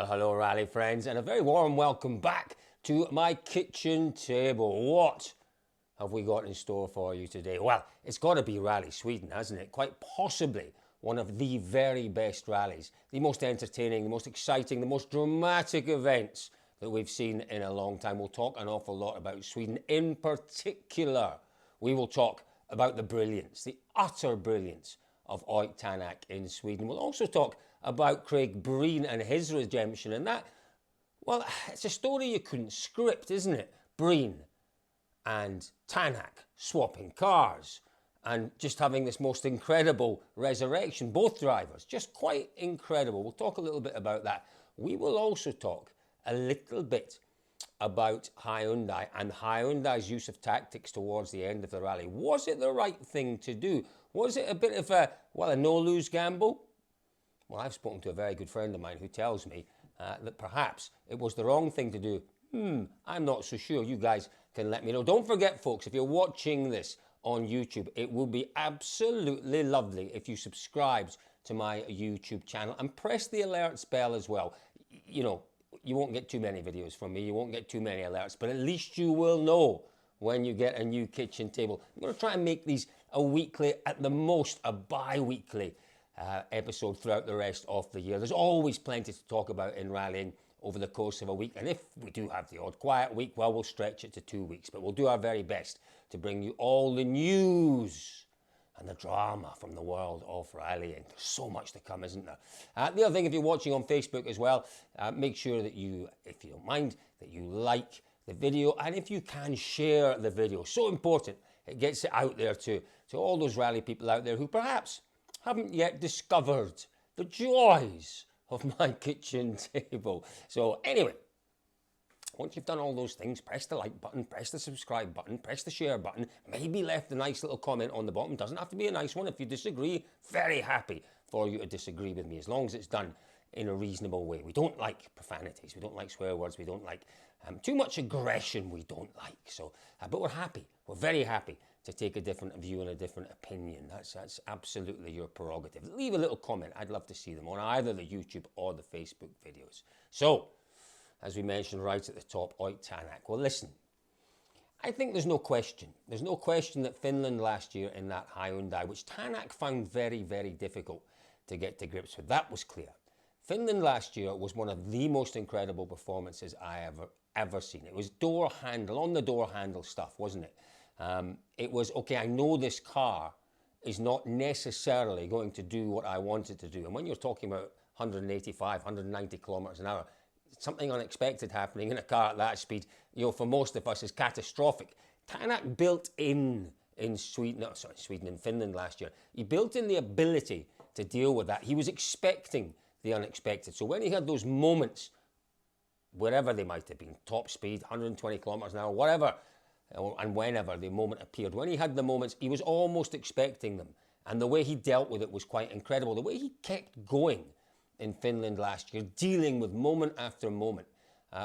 Well, hello rally friends, and a very warm welcome back to my kitchen table. What have we got in store for you today? Well, it's got to be Rally Sweden, hasn't it? Quite possibly one of the very best rallies, the most entertaining, the most exciting, the most dramatic events that we've seen in a long time. We'll talk an awful lot about Sweden. In particular, we will talk about the brilliance, the utter brilliance of Tanak in Sweden. We'll also talk about Craig Breen and his redemption, and that, well, it's a story you couldn't script, isn't it? Breen and Tanak swapping cars and just having this most incredible resurrection, both drivers, just quite incredible. We'll talk a little bit about that. We will also talk a little bit about Hyundai and Hyundai's use of tactics towards the end of the rally. Was it the right thing to do? Was it a bit of a no-lose gamble? Well, I've spoken to a very good friend of mine who tells me that perhaps it was the wrong thing to do. I'm not so sure. You guys can let me know. Don't forget, folks, if you're watching this on YouTube, it will be absolutely lovely if you subscribed to my YouTube channel and press the alerts bell as well. You know, you won't get too many videos from me, you won't get too many alerts, but at least you will know when you get a new kitchen table. I'm going to try and make these a weekly, at the most a bi-weekly episode throughout the rest of the year. There's always plenty to talk about in rallying over the course of a week, and if we do have the odd quiet week, well, we'll stretch it to 2 weeks, but we'll do our very best to bring you all the news and the drama from the world of rallying. There's so much to come, isn't there? The other thing, if you're watching on Facebook as well, make sure that you, if you don't mind, that you like the video, and if you can, share the video. So important. It gets it out there to all those rally people out there who perhaps haven't yet discovered the joys of my kitchen table. So anyway, once you've done all those things, press the like button, press the subscribe button, press the share button, maybe left a nice little comment on the bottom. Doesn't have to be a nice one. If you disagree, very happy for you to disagree with me, as long as it's done in a reasonable way. We don't like profanities, we don't like swear words, we don't like too much aggression, we don't like. So, but we're happy, we're very happy to take a different view and a different opinion. That's absolutely your prerogative. Leave a little comment, I'd love to see them on either the YouTube or the Facebook videos. So, as we mentioned right at the top, Tanak. Well, listen, I think there's no question that Finland last year in that Hyundai, which Tanak found very, very difficult to get to grips with, that was clear. Finland last year was one of the most incredible performances I ever seen. It was on the door handle stuff, wasn't it? It was, okay, I know this car is not necessarily going to do what I want it to do. And when you're talking about 185, 190 kilometers an hour, something unexpected happening in a car at that speed, you know, for most of us is catastrophic. Tanak built in Finland last year. He built in the ability to deal with that. He was expecting the unexpected. So when he had those moments, wherever they might have been, top speed, 120 kilometers an hour, whatever, and whenever the moment appeared, when he had the moments, he was almost expecting them. And the way he dealt with it was quite incredible. The way he kept going in Finland last year, dealing with moment after moment,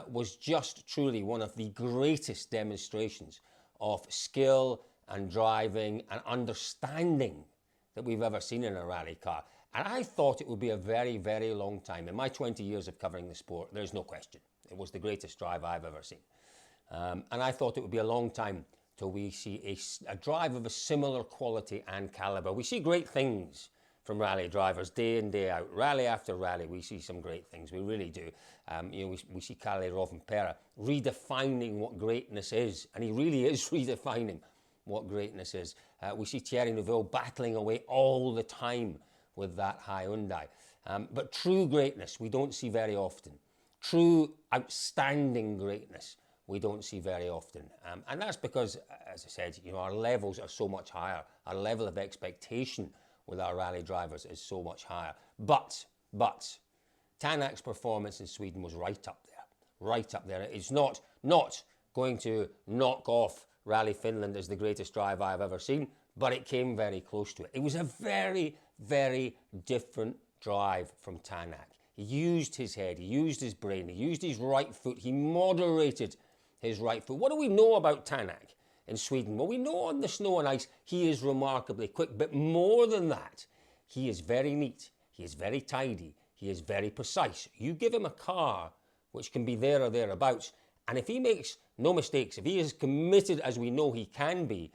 was just truly one of the greatest demonstrations of skill and driving and understanding that we've ever seen in a rally car. And I thought it would be a very, very long time. In my 20 years of covering the sport, there's no question. It was the greatest drive I've ever seen. And I thought it would be a long time till we see a drive of a similar quality and caliber. We see great things from rally drivers day in, day out. Rally after rally, we see some great things. We really do. You know, we see Kalle Rovanperä redefining what greatness is. And he really is redefining what greatness is. We see Thierry Neuville battling away all the time with that Hyundai. But true greatness, we don't see very often. True outstanding greatness, we don't see very often. And that's because, as I said, you know, our levels are so much higher. Our level of expectation with our rally drivers is so much higher. But Tanak's performance in Sweden was right up there. It's not going to knock off Rally Finland as the greatest drive I've ever seen, but it came very close to it. It was a very, very different drive from Tanak. He used his head, he used his brain, he used his right foot, he moderated his right foot. What do we know about Tanak in Sweden? Well, we know on the snow and ice he is remarkably quick, but more than that, he is very neat, he is very tidy, he is very precise. You give him a car which can be there or thereabouts, and if he makes no mistakes, if he is committed as we know he can be,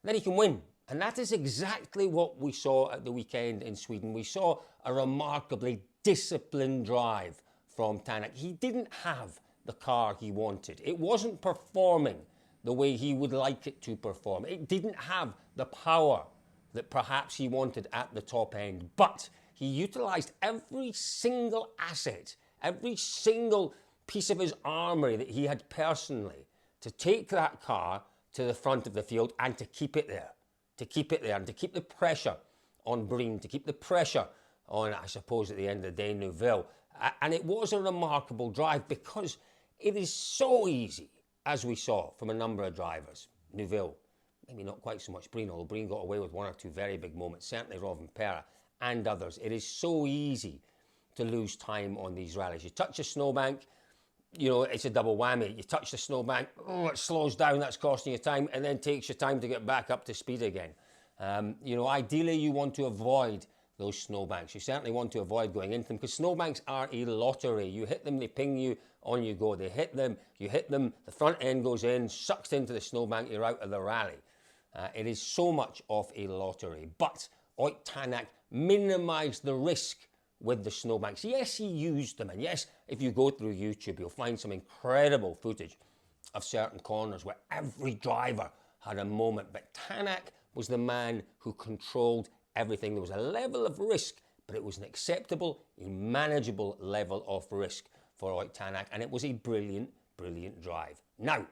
then he can win. And that is exactly what we saw at the weekend in Sweden. We saw a remarkably disciplined drive from Tanak. He didn't have the car he wanted. It wasn't performing the way he would like it to perform. It didn't have the power that perhaps he wanted at the top end. But he utilised every single asset, every single piece of his armoury that he had personally to take that car to the front of the field and to keep it there. To keep it there and to keep the pressure on Breen, to keep the pressure on, I suppose, at the end of the day, Neuville. And it was a remarkable drive because it is so easy, as we saw from a number of drivers. Neuville, maybe not quite so much Breen, although Breen got away with one or two very big moments, certainly Robin Perra and others. It is so easy to lose time on these rallies. You touch a snowbank, you know, it's a double whammy. You touch the snowbank, oh, it slows down, that's costing you time, and then takes you time to get back up to speed again. You know, ideally you want to avoid those snowbanks. You certainly want to avoid going into them because snowbanks are a lottery. You hit them, they ping you, on you go. They hit them, you hit them, the front end goes in, sucks into the snowbank, you're out of the rally. It is so much of a lottery. But Ott Tanak minimised the risk with the snowbanks. Yes, he used them, and yes, if you go through YouTube, you'll find some incredible footage of certain corners where every driver had a moment, but Tanak was the man who controlled everything. There was a level of risk, but it was an acceptable, a manageable level of risk for Ott Tanak, and it was a brilliant, brilliant drive. Now,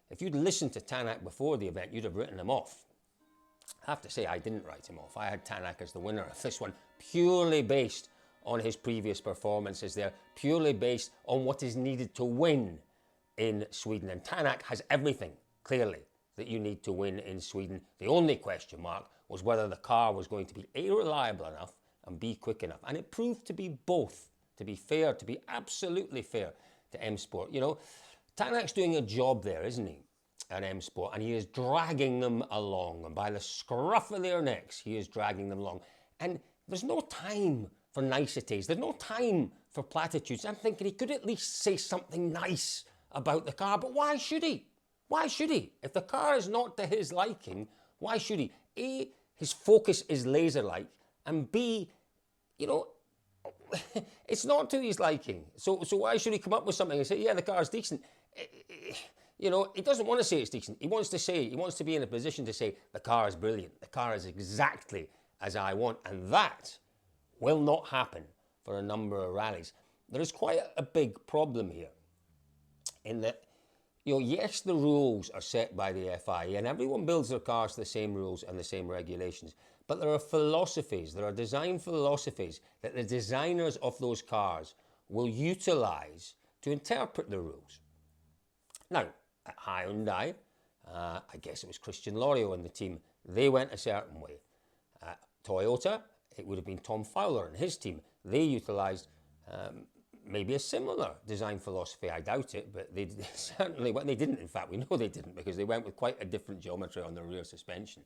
if you'd listened to Tanak before the event, you'd have written him off. I have to say, I didn't write him off. I had Tanak as the winner of this one, purely based on his previous performances there, purely based on what is needed to win in Sweden. And Tanak has everything, clearly, that you need to win in Sweden. The only question mark was whether the car was going to be A, reliable enough, and B, quick enough. And it proved to be both, to be fair, to be absolutely fair to M Sport. You know, Tanak's doing a job there, isn't he, at M Sport, and he is dragging them along. And by the scruff of their necks, he is dragging them along. And there's no time for niceties. There's no time for platitudes. I'm thinking he could at least say something nice about the car, but why should he? Why should he? If the car is not to his liking, why should he? A, his focus is laser-like, and B, you know, it's not to his liking. So why should he come up with something and say, yeah, the car's decent? You know, he doesn't want to say it's decent. He wants to be in a position to say, the car is brilliant. The car is exactly as I want. And that will not happen for a number of rallies. There is quite a big problem here in that, you know, yes, the rules are set by the FIA and everyone builds their cars to the same rules and the same regulations. But there are philosophies, there are design philosophies that the designers of those cars will utilise to interpret the rules. Now, at Hyundai, I guess it was Christian Lorio and the team, they went a certain way. Toyota, it would have been Tom Fowler and his team. They utilised maybe a similar design philosophy. I doubt it, but they certainly, well, they didn't, in fact, we know they didn't because they went with quite a different geometry on the rear suspension.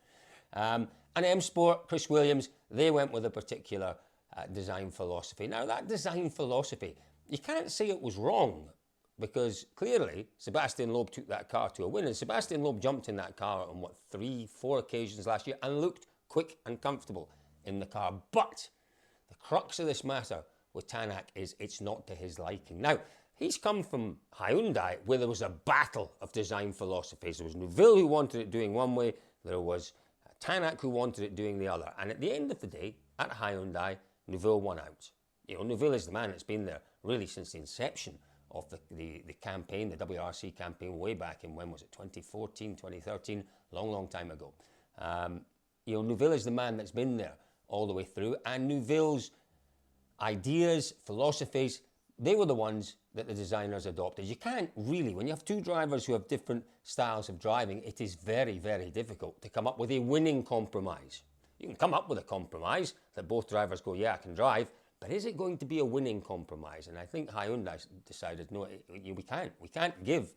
And M Sport, Chris Williams, they went with a particular design philosophy. Now, that design philosophy, you can't say it was wrong because clearly Sebastian Loeb took that car to a win, and Sebastian Loeb jumped in that car on, 3-4 occasions last year and looked quick and comfortable in the car. But the crux of this matter with Tanak is it's not to his liking. Now, he's come from Hyundai where there was a battle of design philosophies. There was Neuville who wanted it doing one way, there was Tanak who wanted it doing the other. And at the end of the day, at Hyundai, Neuville won out. You know, Neuville is the man that's been there really since the inception of the campaign, the WRC campaign, way back in, when was it, 2014, 2013, long time ago. You know, Neuville is the man that's been there all the way through, and Neuville's ideas, philosophies, they were the ones that the designers adopted. You can't really, when you have two drivers who have different styles of driving, it is very, very difficult to come up with a winning compromise. You can come up with a compromise that both drivers go, yeah, I can drive, but is it going to be a winning compromise? And I think Hyundai decided, no, we can't. We can't give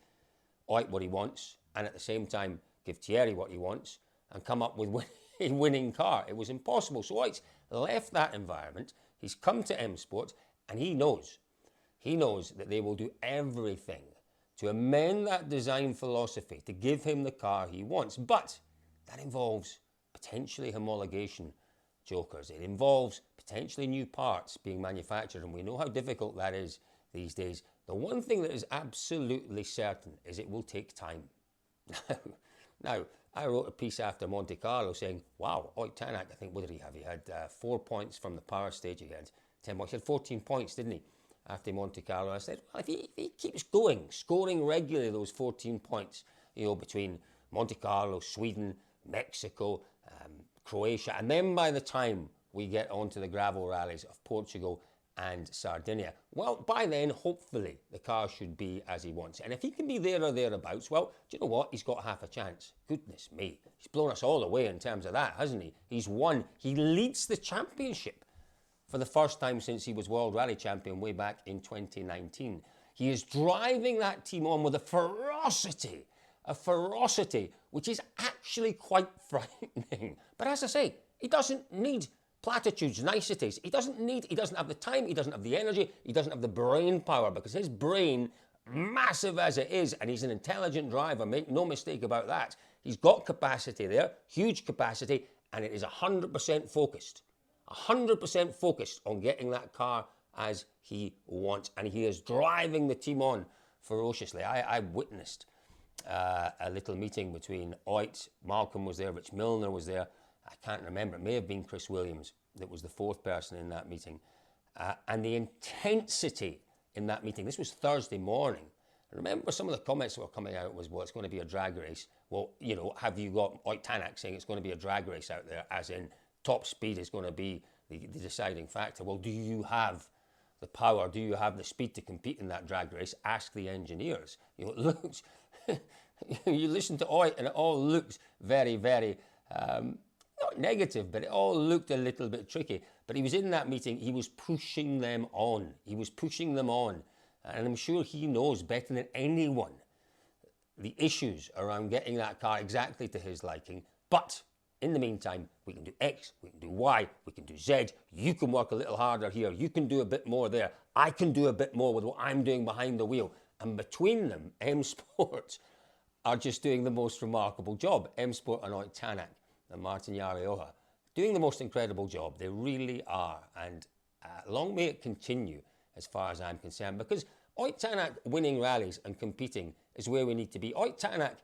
Ott what he wants and at the same time give Thierry what he wants and come up with a winning car. It was impossible. So Ott's left that environment. He's come to M Sport, And he knows that they will do everything to amend that design philosophy to give him the car he wants. But that involves potentially homologation jokers. It involves potentially new parts being manufactured, and we know how difficult that is these days. The one thing that is absolutely certain is it will take time. Now, I wrote a piece after Monte Carlo saying, wow, Tanak, I think, what did he have? He had 4 points from the power stage. He had 10 points. He had 14 points, didn't he, after Monte Carlo? I said, well, if he keeps going, scoring regularly those 14 points, between Monte Carlo, Sweden, Mexico, Croatia, and then by the time we get onto the gravel rallies of Portugal and Sardinia, well, by then, hopefully, the car should be as he wants. And if he can be there or thereabouts, well, do you know what? He's got half a chance. Goodness me. He's blown us all away in terms of that, hasn't he? He's won. He leads the championship for the first time since he was World Rally Champion way back in 2019. He is driving that team on with a ferocity which is actually quite frightening. But as I say, he doesn't need platitudes, niceties. He doesn't have the time, he doesn't have the energy, he doesn't have the brain power, because his brain, massive as it is, and he's an intelligent driver, make no mistake about that. He's got capacity there, huge capacity, and it is 100% focused. 100% focused on getting that car as he wants, and he is driving the team on ferociously. I witnessed a little meeting between Oit, Malcolm was there, Rich Milner was there, I can't remember, it may have been Chris Williams that was the fourth person in that meeting, and the intensity in that meeting, this was Thursday morning. Remember, some of the comments that were coming out was, well, it's going to be a drag race. Well, have you got Oit Tanak saying it's going to be a drag race out there, as in top speed is going to be the deciding factor? Well, do you have the power? Do you have the speed to compete in that drag race? Ask the engineers. It looks, you listen to Oit and it all looks very, very, not negative, but it all looked a little bit tricky. But he was in that meeting, he was pushing them on. He was pushing them on. And I'm sure he knows better than anyone the issues around getting that car exactly to his liking. But in the meantime, we can do X, we can do Y, we can do Z. You can work a little harder here. You can do a bit more there. I can do a bit more with what I'm doing behind the wheel. And between them, M Sports are just doing the most remarkable job. M Sport and Oit Tanak and Martin Yarioja doing the most incredible job. They really are. And long may it continue as far as I'm concerned, because Oit Tanak winning rallies and competing is where we need to be. Oit Tanak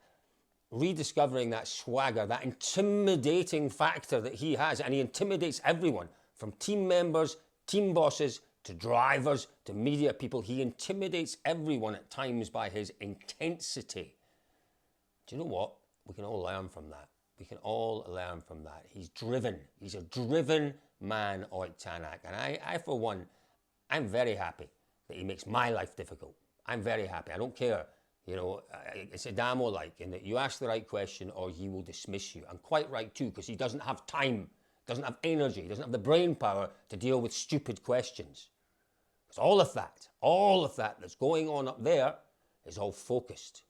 rediscovering that swagger, that intimidating factor that he has, and he intimidates everyone, from team members, team bosses, to drivers, to media people. He intimidates everyone at times by his intensity. Do you know what? We can all learn from that. We can all learn from that. He's driven. He's a driven man, Oit Tanak. And I, for one, I'm very happy that he makes my life difficult. I'm very happy. I don't care. It's Adamo-like, in that you ask the right question or he will dismiss you. And quite right too, because he doesn't have time, doesn't have energy, doesn't have the brain power to deal with stupid questions. Because all of that that's going on up there is all focused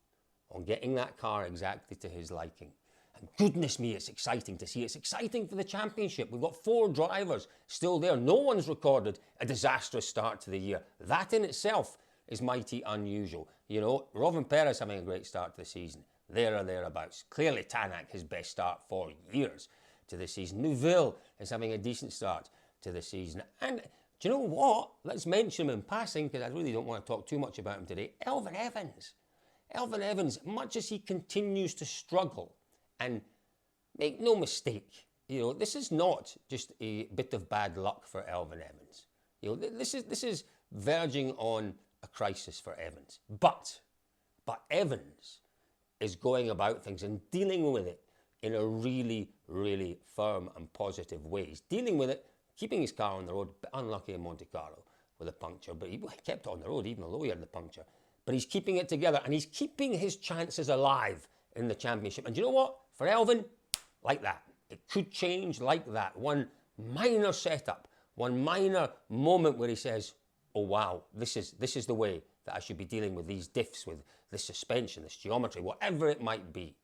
on getting that car exactly to his liking. And goodness me, it's exciting to see. It's exciting for the championship. We've got 4 drivers still there. No one's recorded a disastrous start to the year. That in itself is mighty unusual. Robin Perez having a great start to the season, there or thereabouts. Clearly Tanak, his best start for years to the season. Neuville is having a decent start to the season. And do you know what? Let's mention him in passing, because I really don't want to talk too much about him today. Elfyn Evans. Elfyn Evans, much as he continues to struggle, and make no mistake, this is not just a bit of bad luck for Elfyn Evans. This is verging on a crisis for Evans. But Evans is going about things and dealing with it in a really, really firm and positive way. He's dealing with it, keeping his car on the road, but unlucky in Monte Carlo with a puncture. But he kept it on the road even though he had the puncture. But he's keeping it together, and he's keeping his chances alive in the championship. And do you know what? For Elfyn, like that. It could change like that. One minor setup, one minor moment where he says, oh wow, this is the way that I should be dealing with these diffs, with this suspension, this geometry, whatever it might be.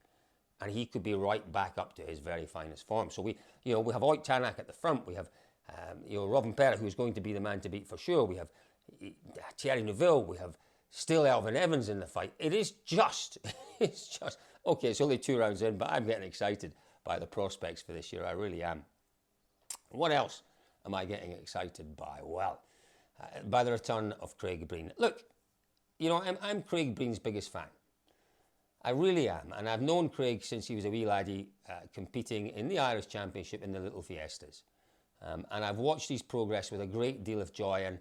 And he could be right back up to his very finest form. So we have Oit Tanak at the front, we have Robin Perrott, who's going to be the man to beat for sure. We have Thierry Neuville. We have still Elvin Evans in the fight. It is just, it's just, okay, it's only 2 rounds in, but I'm getting excited by the prospects for this year. I really am. What else am I getting excited by? Well, by the return of Craig Breen. Look, I'm Craig Breen's biggest fan. I really am. And I've known Craig since he was a wee laddie competing in the Irish Championship in the Little Fiestas. And I've watched his progress with a great deal of joy and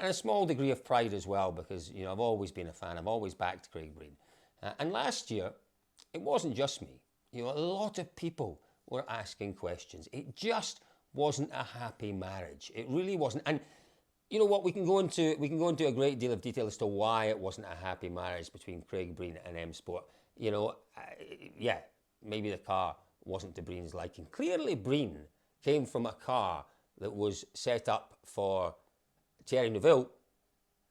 a small degree of pride as well, because I've always been a fan. I've always backed Craig Breen. And last year, it wasn't just me. A lot of people were asking questions. It just wasn't a happy marriage. It really wasn't. And you know what? We can go into a great deal of detail as to why it wasn't a happy marriage between Craig Breen and M Sport. Yeah, maybe the car wasn't to Breen's liking. Clearly, Breen came from a car that was set up for Thierry Neuville,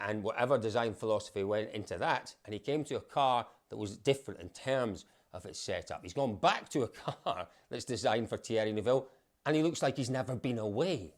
and whatever design philosophy went into that, and he came to a car that was different in terms of its setup. He's gone back to a car that's designed for Thierry Neuville, and he looks like he's never been away.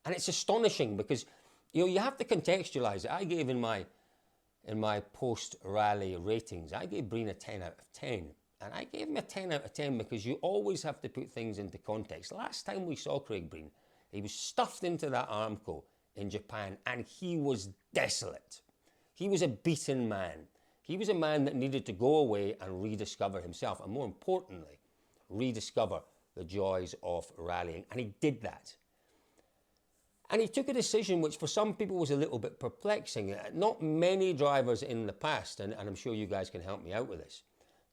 And it's astonishing because you have to contextualize it. I gave in my post-rally ratings, I gave Breen a 10 out of 10. And I gave him a 10 out of 10 because you always have to put things into context. Last time we saw Craig Breen, he was stuffed into that Armco in Japan and he was desolate. He was a beaten man. He was a man that needed to go away and rediscover himself, and more importantly, rediscover the joys of rallying. And he did that. And he took a decision which for some people was a little bit perplexing. Not many drivers in the past, and I'm sure you guys can help me out with this,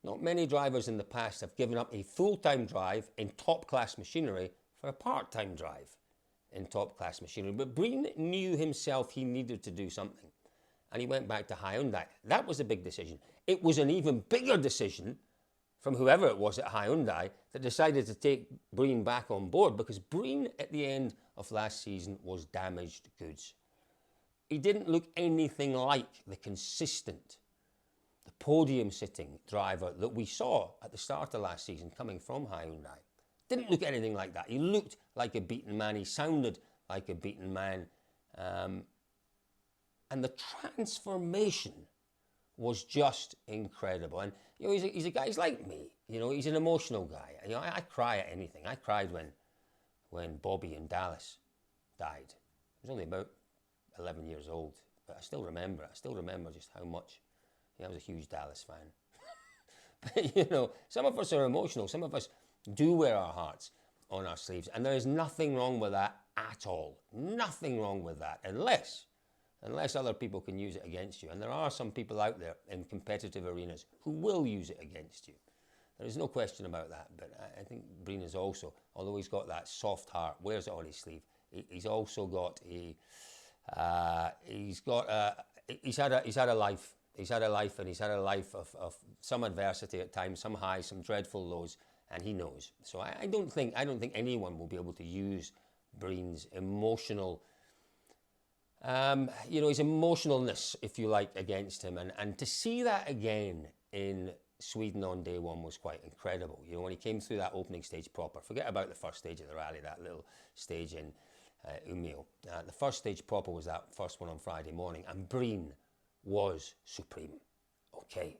not many drivers in the past have given up a full-time drive in top-class machinery for a part-time drive in top-class machinery. But Breen knew himself he needed to do something, and he went back to Hyundai. That was a big decision. It was an even bigger decision from whoever it was at Hyundai that decided to take Breen back on board, because Breen at the end of last season was damaged goods. He didn't look anything like the consistent, the podium-sitting driver that we saw at the start of last season coming from Hyundai. Didn't look anything like that. He looked like a beaten man. He sounded like a beaten man. And the transformation was just incredible. And he's a guy. He's like me. He's an emotional guy. I cry at anything. I cried when Bobby in Dallas died. I was only about 11 years old, but I still remember. I still remember just how much. I was a huge Dallas fan. But some of us are emotional. Some of us do wear our hearts on our sleeves, and there is nothing wrong with that at all. Nothing wrong with that, unless other people can use it against you. And there are some people out there in competitive arenas who will use it against you. There is no question about that. But I think Breen is also, although he's got that soft heart, wears it on his sleeve, he's also got he's had a life. He's had a life, and he's had a life of some adversity at times, some highs, some dreadful lows, and he knows. So I don't think anyone will be able to use Breen's emotional, his emotionalness, if you like, against him. And to see that again in Sweden on day one was quite incredible. When he came through that opening stage proper, forget about the first stage of the rally, that little stage in Umeå. The first stage proper was that first one on Friday morning, and Breen was supreme. Okay,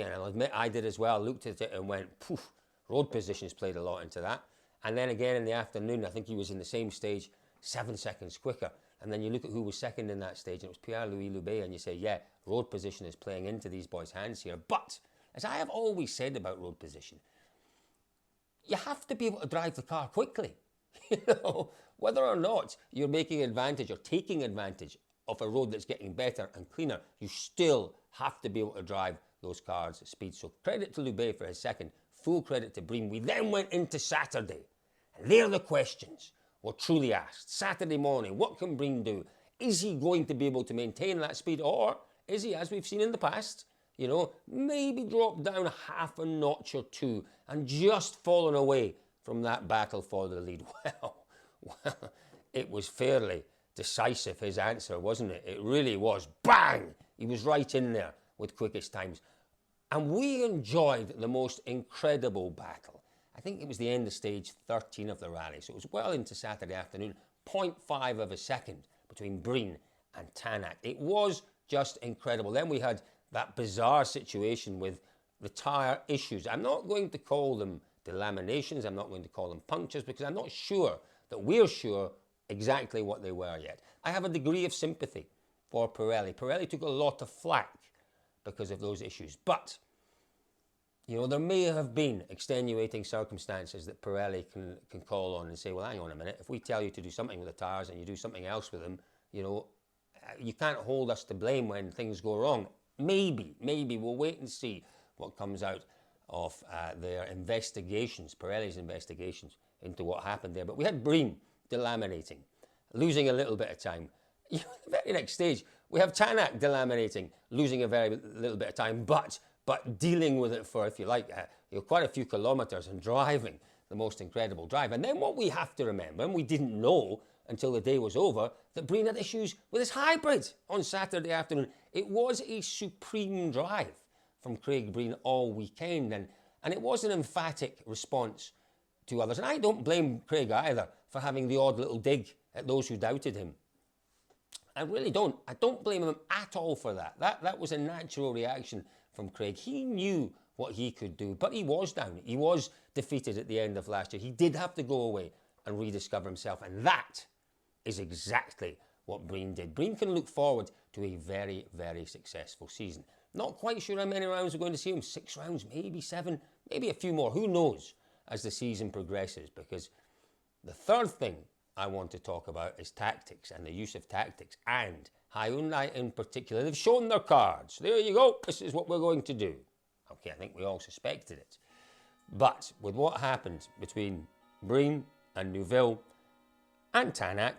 and I'll admit I did as well. Looked at it and went, poof, road positions played a lot into that. And then again in the afternoon, I think he was in the same stage 7 seconds quicker. And then you look at who was second in that stage, and it was Pierre-Louis Loubet, and you say, yeah, road position is playing into these boys' hands here. But, as I have always said about road position, you have to be able to drive the car quickly. Whether or not you're making advantage or taking advantage of a road that's getting better and cleaner, you still have to be able to drive those cars at speed. So credit to Loubet for his second, full credit to Breen. We then went into Saturday, and there the questions were truly asked. Saturday morning, what can Breen do? Is he going to be able to maintain that speed, or is he, as we've seen in the past, maybe drop down half a notch or two and just fallen away from that battle for the lead? Well, it was fairly decisive, his answer, wasn't it? It really was. Bang! He was right in there with quickest times. And we enjoyed the most incredible battle. I think it was the end of stage 13 of the rally, so it was well into Saturday afternoon, 0.5 of a second between Breen and Tanak. It was just incredible. Then we had that bizarre situation with the tyre issues. I'm not going to call them delaminations, I'm not going to call them punctures, because I'm not sure that we're sure exactly what they were yet. I have a degree of sympathy for Pirelli. Pirelli took a lot of flack because of those issues, but you know, there may have been extenuating circumstances that Pirelli can call on and say, well, hang on a minute, if we tell you to do something with the tyres and you do something else with them, you know, you can't hold us to blame when things go wrong. Maybe, we'll wait and see what comes out of their investigations, Pirelli's investigations into what happened there. But we had Breen delaminating, losing a little bit of time. You know, the very next stage, we have Tanak delaminating, losing a very little bit of time, but dealing with it for, if you like, you know, quite a few kilometres and driving the most incredible drive. And then what we have to remember, and we didn't know until the day was over, that Breen had issues with his hybrid on Saturday afternoon. It was a supreme drive from Craig Breen all weekend, and it was an emphatic response to others. And I don't blame Craig either for having the odd little dig at those who doubted him. I really don't. I don't blame him at all for that. That was a natural reaction from Craig. He knew what he could do, but he was down. He was defeated at the end of last year. He did have to go away and rediscover himself, and that is exactly what Breen did. Breen can look forward to a very, very successful season. Not quite sure how many rounds we're going to see him. 6 rounds, maybe 7, maybe a few more. Who knows as the season progresses? Because the third thing I want to talk about is tactics and the use of tactics, and Hyundai in particular. They've shown their cards. There you go. This is what we're going to do. Okay, I think we all suspected it. But with what happened between Breen and Neuville and Tanak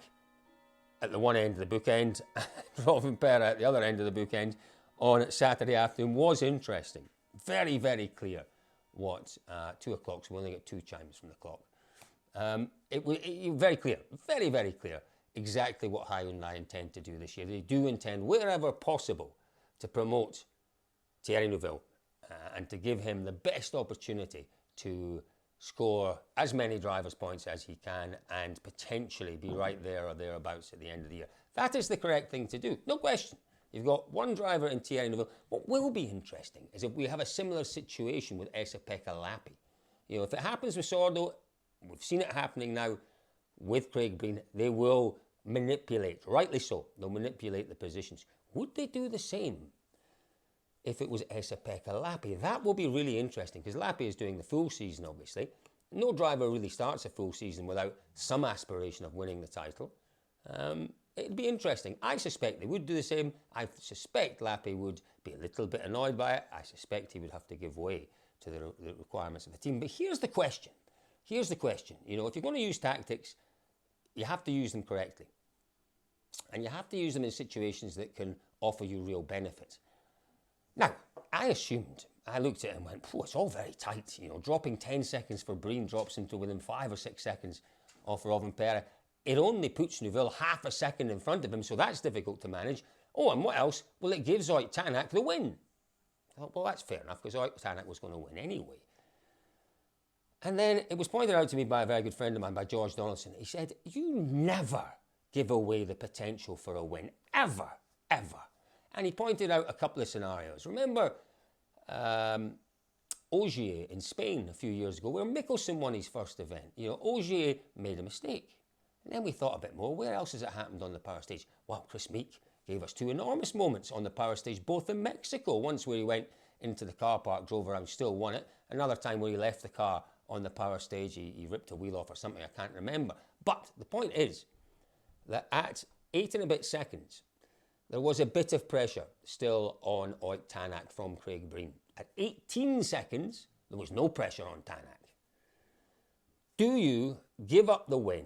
at the one end of the bookend, and Pera at the other end of the bookend on Saturday afternoon was interesting. Very, very clear what 2 o'clock, so we only get 2 chimes from the clock. It was very clear, very, very clear exactly what Hyundai intend to do this year. They do intend, wherever possible, to promote Thierry Neuville and to give him the best opportunity to score as many drivers' points as he can and potentially be right there or thereabouts at the end of the year. That is the correct thing to do, no question. You've got one driver in Thierry Neuville. What will be interesting is if we have a similar situation with Esa-Pekka Lappi. You know, if it happens with Sordo, we've seen it happening now with Craig Breen, they will manipulate, rightly so, they'll manipulate the positions. Would they do the same if it was Esa-Pekka Lappi? That will be really interesting, because Lappi is doing the full season, obviously. No driver really starts a full season without some aspiration of winning the title. It'd be interesting. I suspect they would do the same. I suspect Lappi would be a little bit annoyed by it. I suspect he would have to give way to the requirements of the team. But here's the question. Here's the question. You know, if you're going to use tactics, you have to use them correctly. And you have to use them in situations that can offer you real benefit. Now, I looked at it and went, it's all very tight. You know, dropping 10 seconds for Breen drops him to within 5 or 6 seconds of Pera. It only puts Neuville half a second in front of him, so that's difficult to manage. Oh, and what else? Well, it gives Ott Tanak the win. I thought, well, that's fair enough, because Ott Tanak was going to win anyway. And then it was pointed out to me by a very good friend of mine, by George Donaldson. He said, you never give away the potential for a win, ever, ever. And he pointed out a couple of scenarios. Remember Ogier in Spain a few years ago, where Mickelson won his first event. You know, Ogier made a mistake. And then we thought a bit more, where else has it happened on the power stage? Well, Chris Meek gave us 2 enormous moments on the power stage, both in Mexico. Once where he went into the car park, drove around, still won it. Another time where he left the car on the power stage, he ripped a wheel off or something, I can't remember. But the point is that at 8 and a bit seconds, there was a bit of pressure still on Ott Tanak from Craig Breen. At 18 seconds, there was no pressure on Tanak. Do you give up the win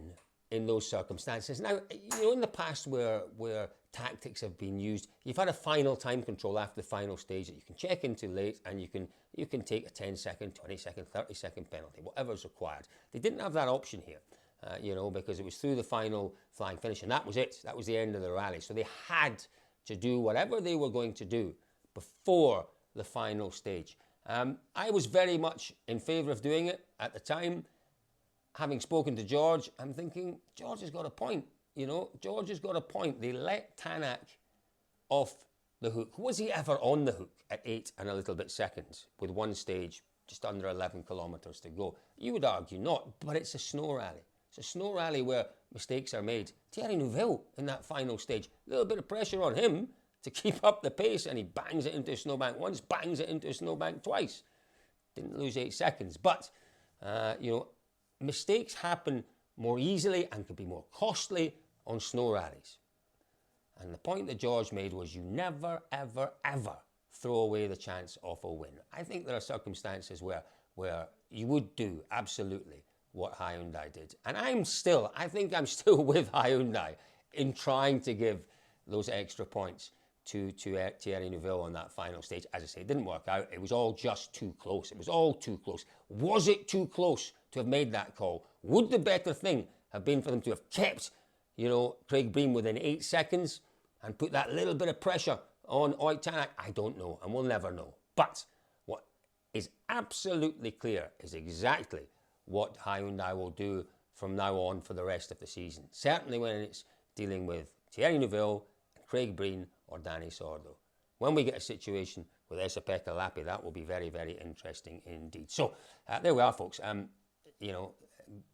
in those circumstances? Now, you know, in the past where tactics have been used, you've had a final time control after the final stage that you can check into late, and you can take a 10-second, 20-second, 30-second penalty, whatever's required. They didn't have that option here, you know, because it was through the final flying finish, and that was it. That was the end of the rally. So they had to do whatever they were going to do before the final stage. I was very much in favour of doing it at the time. Having spoken to George, I'm thinking, George has got a point. You know, George has got a point. They let Tanak off the hook. Was he ever on the hook at 8 and a little bit seconds with one stage, just under 11 kilometres to go? You would argue not, but it's a snow rally. It's a snow rally where mistakes are made. Thierry Neuville in that final stage, a little bit of pressure on him to keep up the pace, and he bangs it into a snowbank once, bangs it into a snowbank twice. Didn't lose 8 seconds, but, you know, mistakes happen more easily and can be more costly on snow rallies. And the point that George made was you never, ever, ever throw away the chance of a win. I think there are circumstances where you would do absolutely what Hyundai did. And I think I'm still with Hyundai in trying to give those extra points to Thierry Neuville on that final stage. As I say, it didn't work out. It was all just too close. It was all too close. Was it too close to have made that call? Would the better thing have been for them to have kept, you know, Craig Breen within 8 seconds and put that little bit of pressure on Tanak? I don't know, and we'll never know. But what is absolutely clear is exactly what Hyundai will do from now on for the rest of the season. Certainly when it's dealing with Thierry Neuville, Craig Breen, or Danny Sordo. When we get a situation with Esa-Pekka Lappi, that will be very, very interesting indeed. So there we are, folks. You know,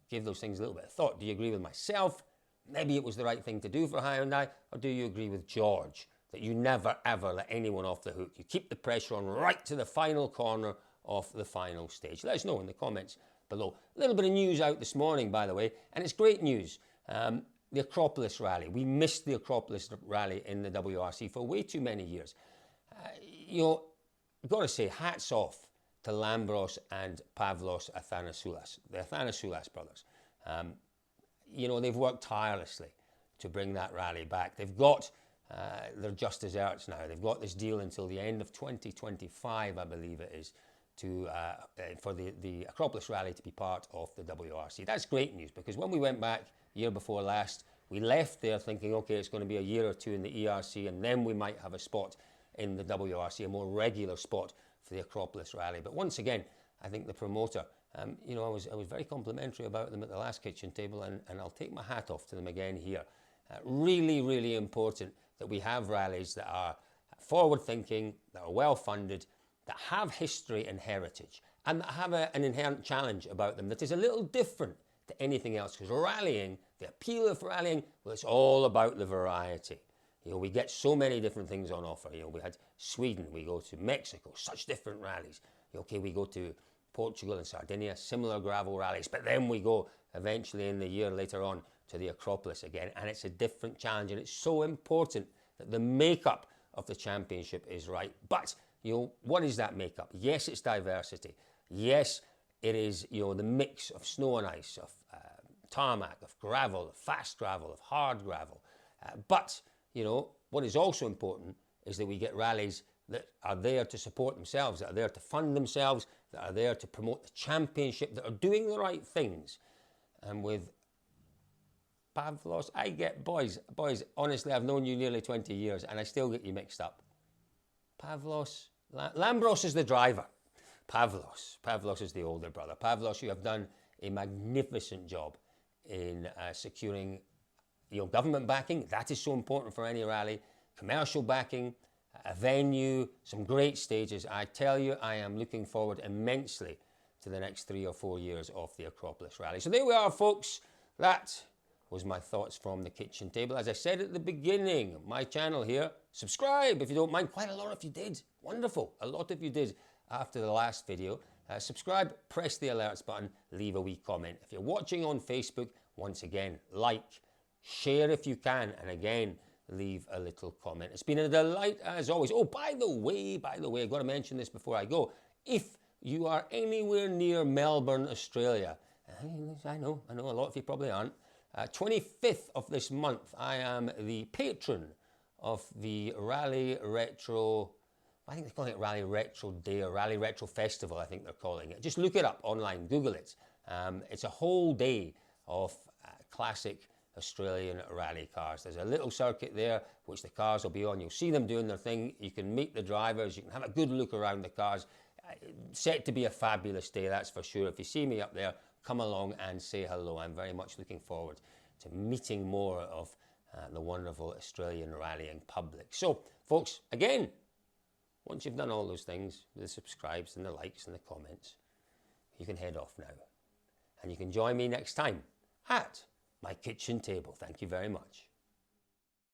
give those things a little bit of thought. Do you agree with myself? Maybe it was the right thing to do for Hyundai, or do you agree with George that you never ever let anyone off the hook? You keep the pressure on right to the final corner of the final stage. Let us know in the comments below. A little bit of news out this morning, by the way, and it's great news. The Acropolis Rally. We missed the Acropolis Rally in the WRC for way too many years. You know, I've got to say, hats off to Lambros and Pavlos Athanasoulas, the Athanasoulas brothers. You know, they've worked tirelessly to bring that rally back. They've got their just desserts now. They've got this deal until the end of 2025, I believe it is, for the Acropolis Rally to be part of the WRC. That's great news, because when we went back year before last, we left there thinking, okay, it's going to be a year or two in the ERC, and then we might have a spot in the WRC, a more regular spot for the Acropolis Rally. But once again, I think the promoter, you know, I was very complimentary about them at the last kitchen table, and I'll take my hat off to them again here. Really, really important that we have rallies that are forward-thinking, that are well-funded, that have history and heritage, and that have an inherent challenge about them that is a little different to anything else. Because rallying, the appeal of rallying, well, it's all about the variety. You know, we get so many different things on offer. You know, we had Sweden, we go to Mexico, such different rallies. Okay, we go to Portugal and Sardinia, similar gravel rallies, but then we go eventually in the year later on to the Acropolis again, and it's a different challenge, and it's so important that the makeup of the championship is right. But, you know, what is that makeup? Yes, it's diversity. Yes, it is, you know, the mix of snow and ice, of tarmac, of gravel, of fast gravel, of hard gravel. But, you know, what is also important is that we get rallies that are there to support themselves, that are there to fund themselves, that are there to promote the championship, that are doing the right things. And with Pavlos, I get, boys, honestly, I've known you nearly 20 years and I still get you mixed up. Pavlos, Lambros is the driver. Pavlos is the older brother. Pavlos, you have done a magnificent job in securing, you know, government backing. That is so important for any rally. Commercial backing, a venue, some great stages. I tell you, I am looking forward immensely to the next 3 or 4 years of the Acropolis Rally. So there we are, folks. That was my thoughts from the kitchen table. As I said at the beginning, my channel here, subscribe if you don't mind. Quite a lot of you did. Wonderful. A lot of you did after the last video. Subscribe, press the alerts button, leave a wee comment. If you're watching on Facebook, once again, like, share if you can, and again, leave a little comment. It's been a delight as always. Oh, by the way, I've got to mention this before I go. If you are anywhere near Melbourne, Australia, I know a lot of you probably aren't. 25th of this month, I am the patron of the Rally Retro, I think they're calling it Rally Retro Day or Rally Retro Festival, I think they're calling it. Just look it up online, Google it. It's a whole day of classic Australian rally cars. There's a little circuit there which the cars will be on. You'll see them doing their thing. You can meet the drivers. You can have a good look around the cars. set to be a fabulous day, that's for sure. If you see me up there, come along and say hello. I'm very much looking forward to meeting more of the wonderful Australian rallying public. So, folks, again, once you've done all those things, the subscribes and the likes and the comments, you can head off now. And you can join me next time at my kitchen table. Thank you very much.